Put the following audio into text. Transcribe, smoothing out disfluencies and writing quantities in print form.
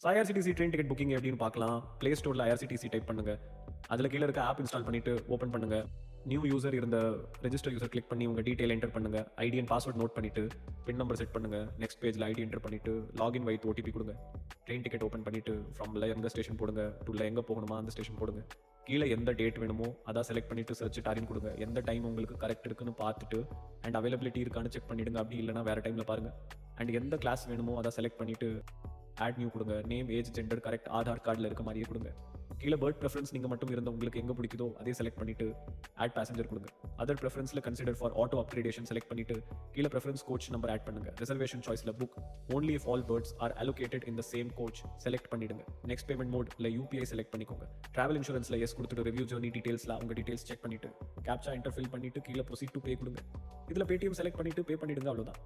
So IRCTC train ticket booking எப்படின்னு பார்க்கலாம். Play ஸ்டோரில் ஐஆர்சிடிசி டைப் பண்ணுங்க. அதில் கீழே இருக்க ஆப் இன்ஸ்டால் பண்ணிட்டு ஓப்பன் பண்ணுங்க. நியூ யூசர் இருந்த ரெஜிஸ்டர் யூசர் கிளிக் பண்ணி உங்கள் டீட்டெயில் என்டர் பண்ணுங்க. ஐடி அண்ட் பாஸ்வேர்ட் நோட் பண்ணிட்டு பின் நம்பர் செட் பண்ணுங்க. நெக்ஸ்ட் பேஜில் ஐடி என்டர் பண்ணிட்டு லாகின் வைத்து ஓடிபி கொடுங்க. ட்ரெயின் டிக்கெட் ஓப்பன் பண்ணிட்டு ஃப்ரம்ல எந்த ஸ்டேஷன் போடுங்க, டுல எங்கே போகணுமா அந்த ஸ்டேஷன் போடுங்க. கீழே எந்த டேட் வேணுமோ அதான் செலக்ட் பண்ணிட்டு சர்ச் டாரின் கொடுங்க. எந்த டைம் உங்களுக்கு கரெக்ட் இருக்குன்னு பார்த்துட்டு அண்ட் அவைலபிலிட்டி இருக்கான்னு செக் பண்ணிடுங்க. அப்படி இல்லைனா வேற டைம்ல பாருங்க. அண்ட் எந்த கிளாஸ் வேணுமோ அதை செலக்ட் பண்ணிட்டு ஆட் நியூ கொடுங்க. Name, age, gender correct Aadhaar கார்டில் இருக்க மாதிரியே கொடுங்க. கீழே பேர்ட் ப்ரெஃபரன்ஸ் நீங்கள் மட்டும் இருந்த உங்களுக்கு எங்கே பிடிக்குதோ அதே செலக்ட் பண்ணிட்டு ஆட் பேசஞ்சர் கொடுங்க. அதர் ப்ரெஃபரன்ஸில் consider for auto upgradation select பண்ணிட்டு கீழே ப்ரெஃபரன்ஸ் கோச் நம்பர் ஆட் பண்ணுங்க. ரிசர்வேஷன் சாய்ஸில் book only if all birds are allocated in the same coach select பண்ணிடுங்க. நெக்ஸ்ட் பேமெண்ட் மோட் இல்லை யூபிஐ செலக்ட் பண்ணிக்கோங்க. டிராவல் இன்சூரன்ஸில் எஸ் கொடுத்துட்டு ரிவ்யூ ஜர்னி டீடைல்ஸில் உங்கள் details check பண்ணிட்டு கேப்சா என்டர் ஃபில் பண்ணிட்டு கீழே ப்ரொசீட் டு பே கொடுங்க. இதில் பேடிஎம் செலக்ட் பண்ணிட்டு பே பண்ணிடுங்க. அவ்வளோதான்.